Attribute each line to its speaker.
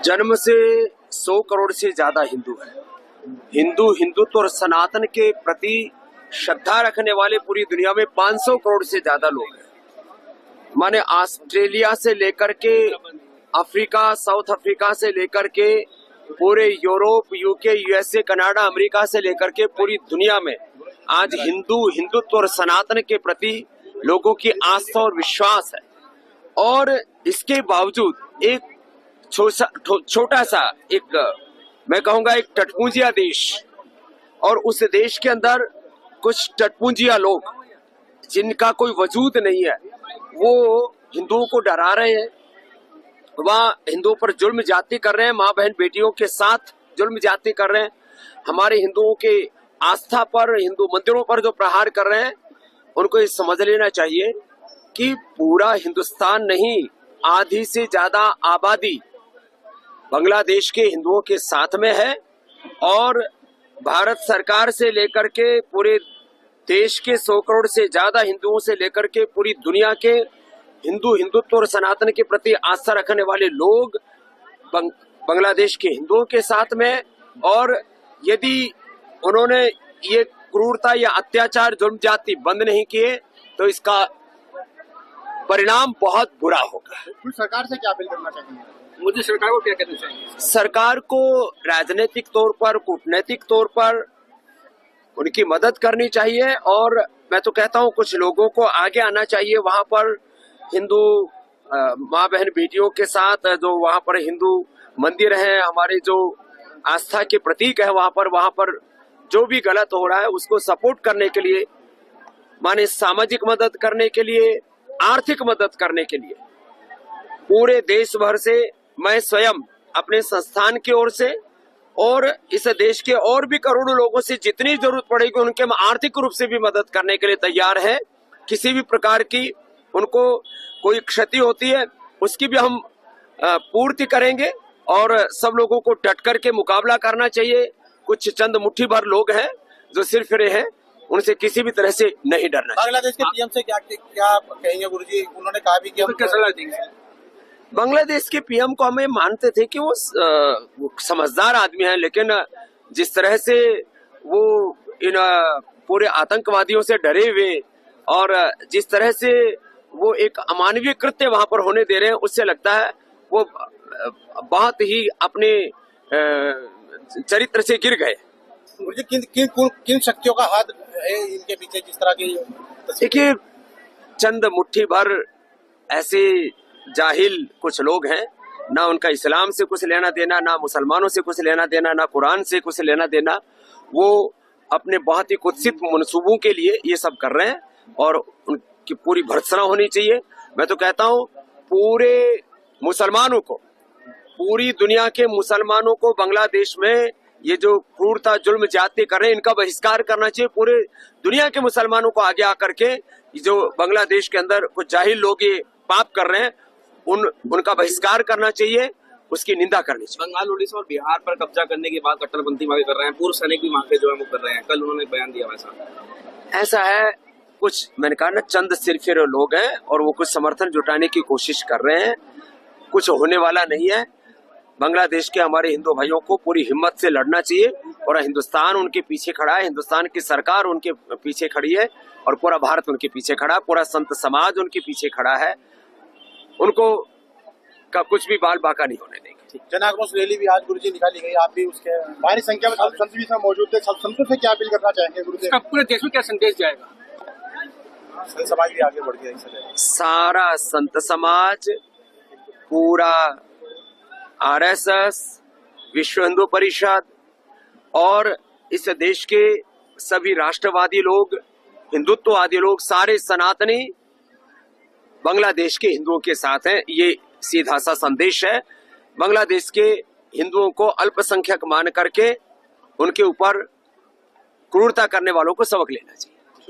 Speaker 1: जन्म से 100 करोड़ से ज्यादा हिंदू है। हिंदुत्व और सनातन के प्रति श्रद्धा रखने वाले पूरी दुनिया में 500 करोड़ से ज्यादा लोग हैं। माने ऑस्ट्रेलिया से लेकर के अफ्रीका, साउथ अफ्रीका से लेकर के पूरे Europe, UK, USA, Canada, America से लेकर के पूरी दुनिया में आज हिंदुत्व और सनातन के प्रति लोगों की आस्था और विश्वास है। और इसके बावजूद एक छोटा सा एक, मैं कहूंगा, एक टटपूंजिया देश, और उस देश के अंदर कुछ टटपूंजिया लोग जिनका कोई वजूद नहीं है, वो हिंदुओं को डरा रहे हैं, वह हिंदुओं पर जुल्म जाति कर रहे हैं, माँ बहन बेटियों के साथ जुल्म जाति कर रहे हैं, हमारे हिंदुओं के आस्था पर, हिंदू मंदिरों पर जो प्रहार कर रहे हैं। उनको ये समझ लेना चाहिए कि पूरा हिंदुस्तान नहीं, आधी से ज्यादा आबादी बांग्लादेश के हिंदुओं के साथ में है, और भारत सरकार से लेकर के पूरे देश के 100 करोड़ से ज्यादा हिंदुओं से लेकर के पूरी दुनिया के हिंदुत्व और सनातन के प्रति आस्था रखने वाले लोग बांग्लादेश के हिंदुओं के साथ में। और यदि उन्होंने ये क्रूरता या अत्याचार, जुल्म जाति बंद नहीं किए तो इसका परिणाम बहुत बुरा होगा।
Speaker 2: सरकार से क्या अपील करना चाहिए?
Speaker 3: मुझे सरकार को क्या कहना चाहिए?
Speaker 1: सरकार को राजनीतिक तौर पर, कूटनीतिक तौर पर उनकी मदद करनी चाहिए, और मैं तो कहता हूँ कुछ लोगों को आगे आना चाहिए। वहां पर हिंदू माँ बहन बेटियों के साथ जो वहां पर हिंदू मंदिर है, हमारे जो आस्था के प्रतीक है, वहां पर जो भी गलत हो रहा है उसको सपोर्ट करने के लिए, माने सामाजिक मदद करने के लिए, आर्थिक मदद करने के लिए पूरे देश भर से मैं स्वयं अपने संस्थान की ओर से और इस देश के और भी करोड़ों लोगों से जितनी जरूरत पड़ेगी उनके हम आर्थिक रूप से भी मदद करने के लिए तैयार है। किसी भी प्रकार की उनको कोई क्षति होती है उसकी भी हम पूर्ति करेंगे, और सब लोगों को डट करके मुकाबला करना चाहिए। कुछ चंद मुट्ठी भर लोग हैं जो सिर्फ रहे हैं, उनसे किसी भी तरह से नहीं डरना।
Speaker 2: बांग्लादेश के पीएम से क्या कहेंगे गुरुजी? उन्होंने कहा भी कि हम
Speaker 3: क्या सलाह देंगे?
Speaker 1: बांग्लादेश के पीएम को हमें मानते थे कि वो समझदार आदमी है, लेकिन जिस तरह से वो इन पूरे आतंकवादियों से डरे हुए और जिस तरह से वो एक अमानवीय कृत्य वहां पर होने दे रहे हैं, उससे लगता है वो बहुत ही अपने चरित्र से गिर गए।
Speaker 2: किन शक्तियों का हाथ है इनके पीछे? जिस तरह की
Speaker 1: देखिए, चंद मुट्ठी भर ऐसे जाहिल कुछ लोग हैं, ना उनका इस्लाम से कुछ लेना देना, ना मुसलमानों से कुछ लेना देना, ना कुरान से कुछ लेना देना। वो अपने बहुत ही कुत्सित मनसूबों के लिए ये सब कर रहे हैं, और उनकी पूरी भर्त्सना होनी चाहिए। मैं तो कहता हूँ पूरे मुसलमानों को, पूरी दुनिया के मुसलमानों को बांग्लादेश में ये जो क्रूरता, जुल्म जाति कर रहे हैं, इनका बहिष्कार करना चाहिए। पूरे दुनिया के मुसलमानों को आगे आकर के जो बांग्लादेश के अंदर कुछ जाहिल लोग ये पाप कर रहे हैं, उनका बहिष्कार करना चाहिए, उसकी निंदा करनी चाहिए।
Speaker 3: बंगाल, उड़ीसा और बिहार पर कब्जा करने के बाद कट्टरपंथी मांगे कर रहे हैं, पूर्व सैनिक भी मांगे जो है वो कर रहे हैं। कल उन्होंने बयान दिया वैसा।
Speaker 1: ऐसा है, कुछ मैंने कहा ना, चंद सिर्फ लोग हैं और वो कुछ समर्थन जुटाने की कोशिश कर रहे हैं। कुछ होने वाला नहीं है। बांग्लादेश के हमारे हिंदू भाइयों को पूरी हिम्मत से लड़ना चाहिए, और हिंदुस्तान उनके पीछे खड़ा है, हिंदुस्तान की सरकार उनके पीछे खड़ी है, और पूरा भारत उनके पीछे खड़ा है, पूरा संत समाज उनके पीछे खड़ा है। उनको का कुछ भी बाल बाका नहीं होने देंगे।
Speaker 2: जन आक्रोश रैली भी आज गुरुजी निकाली गई, आप भी उसके भारी संख्या में संत भी मौजूद थे। सब संतों से क्या अपील करना चाहेंगे गुरुजी?
Speaker 3: पूरे देश में क्या संदेश जाएगा?
Speaker 2: संत समाज भी आगे बढ़ गया।
Speaker 1: सारा संत समाज, पूरा आरएसएस, विश्व हिंदू परिषद और इस देश के सभी राष्ट्रवादी लोग, हिंदुत्ववादी लोग, सारे सनातनी बांग्लादेश के हिंदुओं के साथ हैं। ये सीधा सा संदेश है। बांग्लादेश के हिंदुओं को अल्पसंख्यक मान करके उनके ऊपर क्रूरता करने वालों को सबक लेना चाहिए।